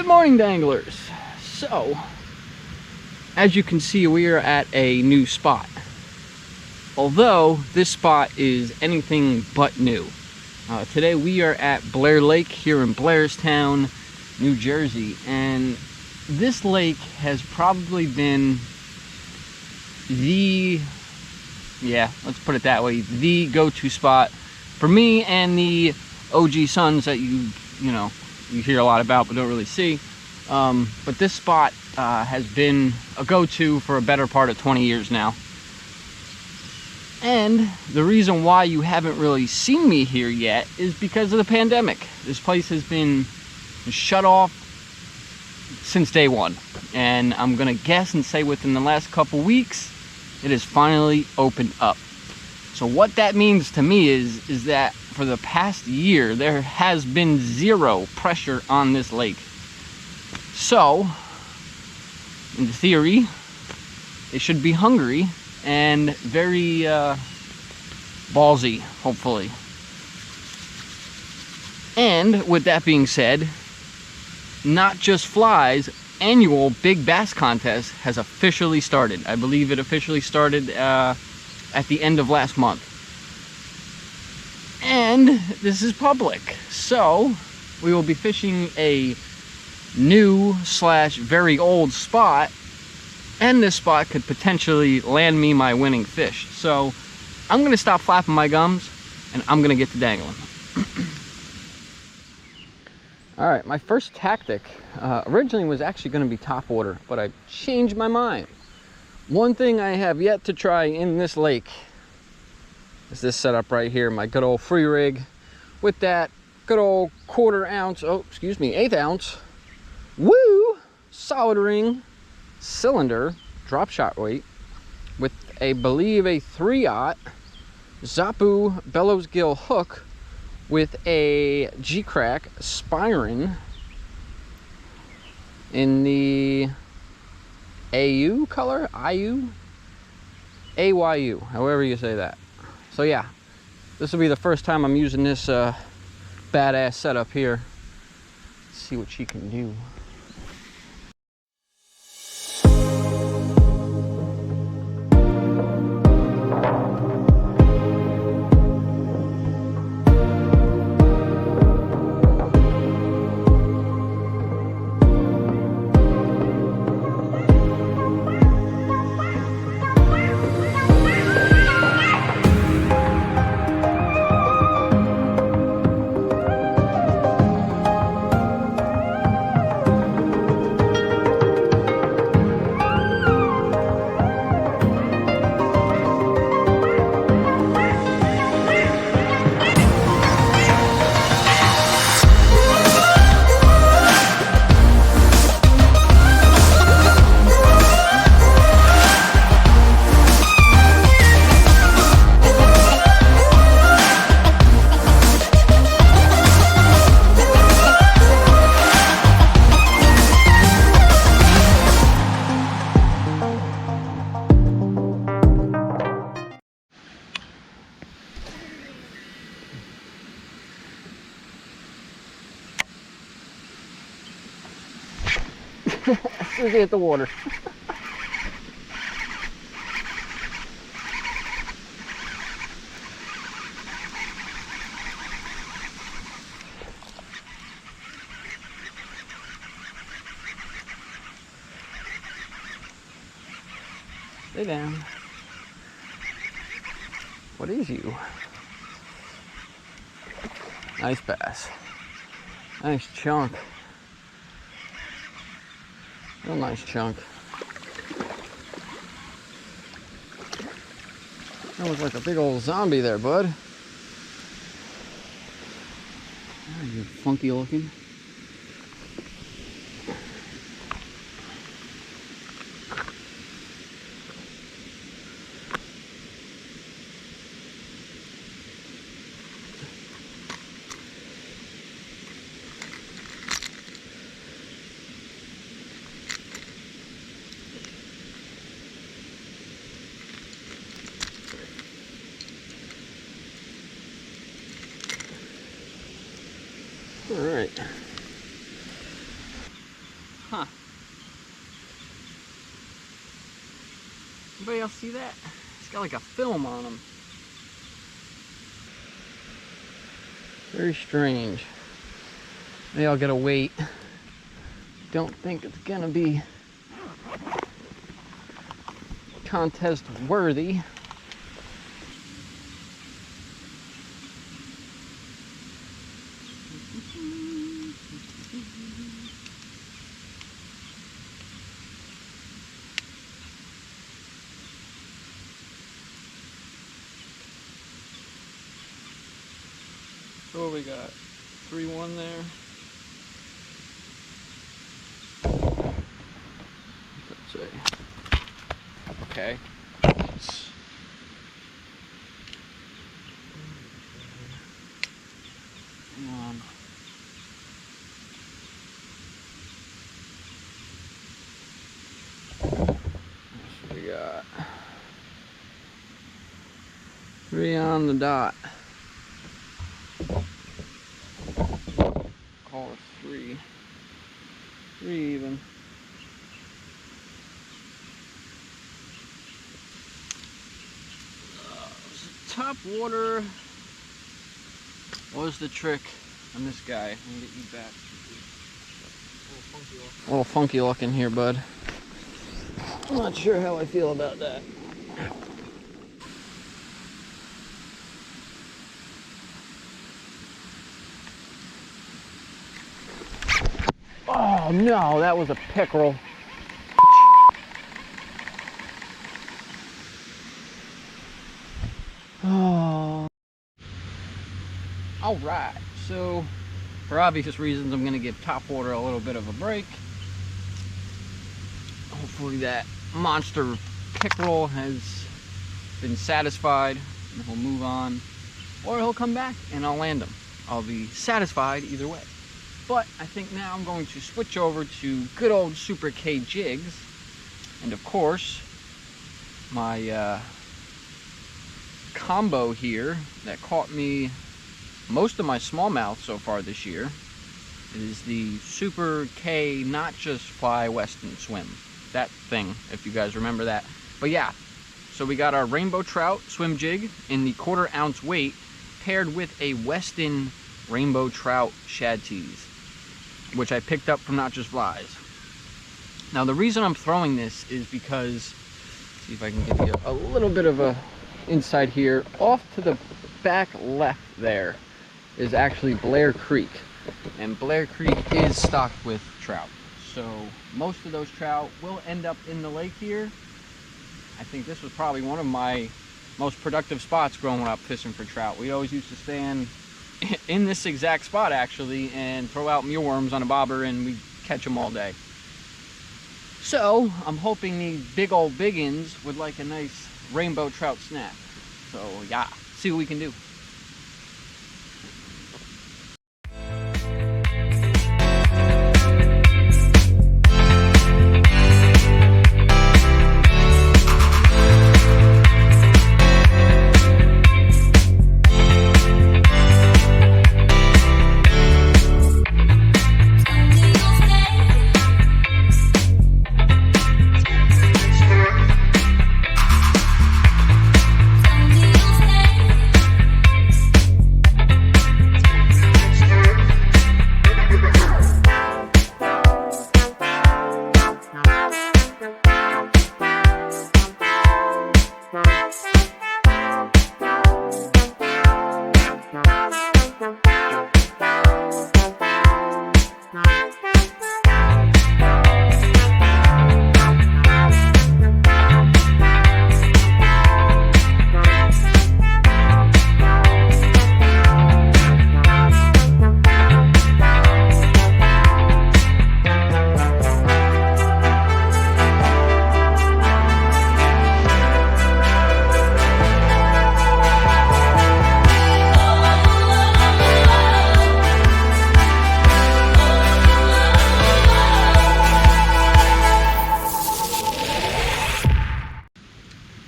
Good morning, danglers. So, as you can see, we are at a new spot. Although this spot is anything but new. Today we are at Blair Lake here in Blairstown, New Jersey, and this lake has probably been let's put it that way, the go-to spot for me and the OG sons that you hear a lot about but don't really see. But this spot has been a go-to for a better part of 20 years now. And the reason why you haven't really seen me here yet is because of the pandemic. This place has been shut off since day one. And I'm gonna guess and say within the last couple weeks, it has finally opened up. So what that means to me is that for the past year, there has been zero pressure on this lake. So, in theory, they should be hungry and very ballsy, hopefully. And with that being said, Not Just Flies annual Big Bass Contest has officially started. I believe it officially started at the end of last month. And this is public. So we will be fishing a new / very old spot, and this spot could potentially land me my winning fish. So I'm going to stop flapping my gums and I'm going to get to dangling. All right, my first tactic originally was actually going to be top water, but I changed my mind. One thing I have yet to try in this lake is this setup right here, my good old free rig with that good old 1/4 ounce, woo, solid ring cylinder drop shot weight with I believe a 3/0 Zappu bellows gill hook with a G-Crack Spirin in the AU color, AYU, however you say that. So yeah, this will be the first time I'm using this badass setup here. Let's see what she can do. As soon as they hit the water. Stay down. What is you? Nice bass. Nice chunk. Real nice chunk. That was like a big old zombie there, bud. Oh, you're funky looking. All right. Anybody else see that? It's got like a film on him. Very strange. Maybe I'll gotta wait. Don't think it's gonna be contest worthy. So we got 3-1 there. Let's see. Okay. Hang on. So we got 3 on the dot. Call it 3. 3 even. Top water was the trick on this guy. I'm gonna get you back. A little funky looking here, bud. I'm not sure how I feel about that. Oh no, that was a pickerel. Oh. All right, so for obvious reasons, I'm going to give top water a little bit of a break. Hopefully that monster pickerel has been satisfied and he'll move on, or he'll come back and I'll land him. I'll be satisfied either way. But I think now I'm going to switch over to good old Super K jigs, and of course my combo here that caught me most of my smallmouth so far this year is the Super K Not Just Fly Weston Swim. That thing, if you guys remember that. But yeah, so we got our rainbow trout swim jig in the 1/4 ounce weight paired with a Weston rainbow trout shad tease, which I picked up from Not Just Flies. Now the reason I'm throwing this is because, see if I can give you a little bit of a insight here. Off to the back left there is actually Blair Creek, and Blair Creek is stocked with trout. So most of those trout will end up in the lake here. I think this was probably one of my most productive spots growing up fishing for trout. We always used to stand in this exact spot actually and throw out mealworms on a bobber, and we'd catch them all day. So I'm hoping these big old biggins would like a nice rainbow trout snack. So yeah, see what we can do.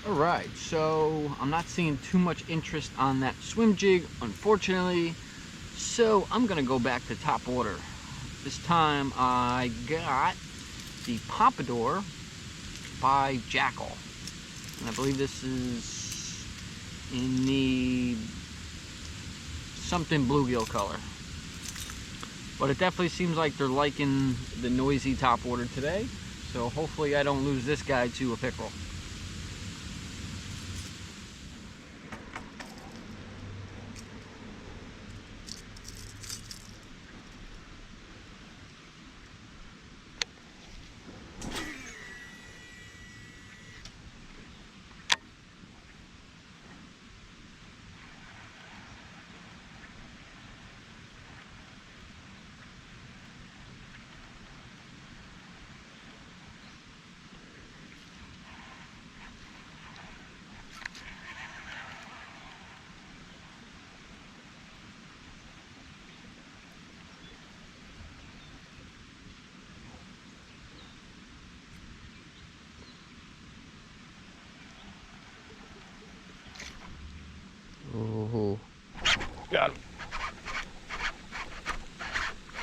Alright, so I'm not seeing too much interest on that swim jig, unfortunately, so I'm gonna go back to top water. This time I got the Pompadour by Jackal. And I believe this is in the something bluegill color. But it definitely seems like they're liking the noisy top water today. So hopefully I don't lose this guy to a pickerel. Oh, got him.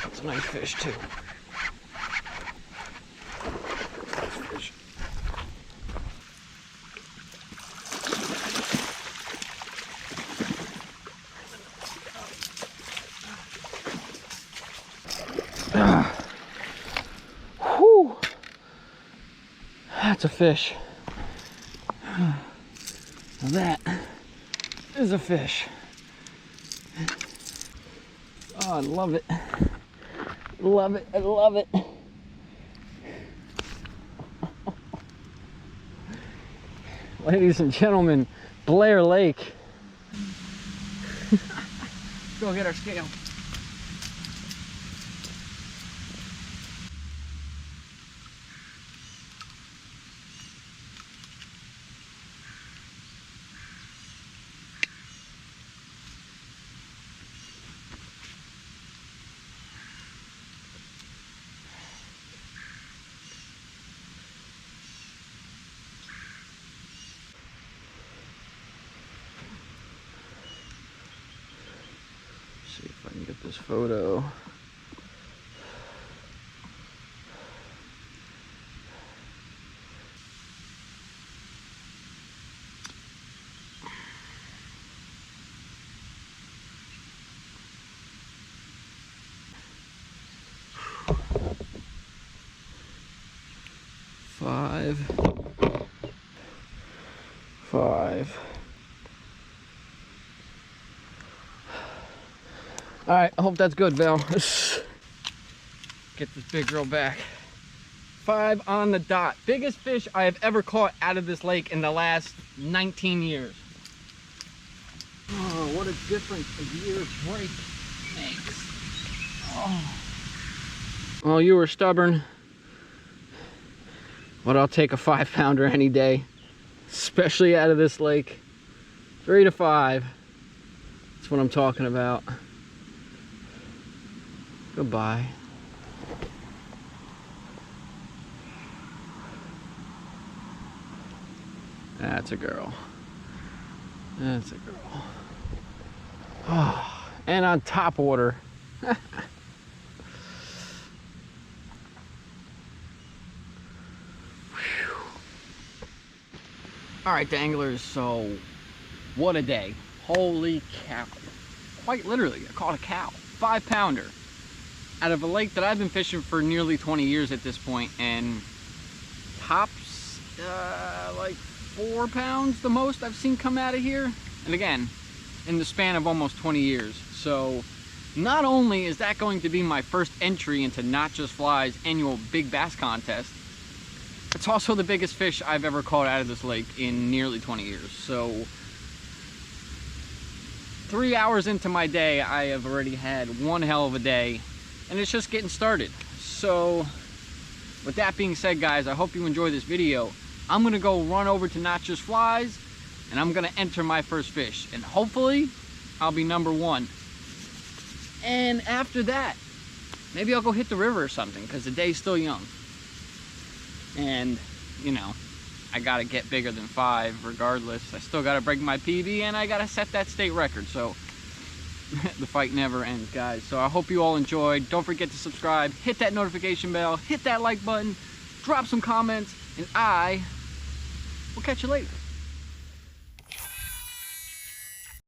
That's a nice fish too. Nice fish. Whew. That's a fish. Now that is a fish. Oh, I love it. Love it. I love it. Ladies and gentlemen, Blair Lake. Let's go get our scale. See if I can get this photo. Five. All right, I hope that's good, Val. Get this big girl back. 5 on the dot. Biggest fish I have ever caught out of this lake in the last 19 years. Oh, what a difference a year break makes. Oh. Well, you were stubborn, but I'll take a 5-pounder any day, especially out of this lake. 3 to 5. That's what I'm talking about. Goodbye. That's a girl. That's a girl. Oh, and on top water. All right, danglers, so what a day. Holy cow. Quite literally, I caught a cow. 5-pounder. Out of a lake that I've been fishing for nearly 20 years at this point, and tops like 4 pounds the most I've seen come out of here. And again, in the span of almost 20 years. So not only is that going to be my first entry into Not Just Fly's annual Big Bass Contest, it's also the biggest fish I've ever caught out of this lake in nearly 20 years. So 3 hours into my day, I have already had one hell of a day, and it's just getting started. So with that being said, guys, I hope you enjoy this video. I'm gonna go run over to Not Just Flies, and I'm gonna enter my first fish, and hopefully I'll be #1. And after that, maybe I'll go hit the river or something, because the day's still young. And you know, I gotta get bigger than 5 regardless. I still gotta break my PB, and I gotta set that state record. So the fight never ends, guys. So I hope you all enjoyed. Don't forget to subscribe, hit that notification bell, hit that like button, drop some comments, and I will catch you later.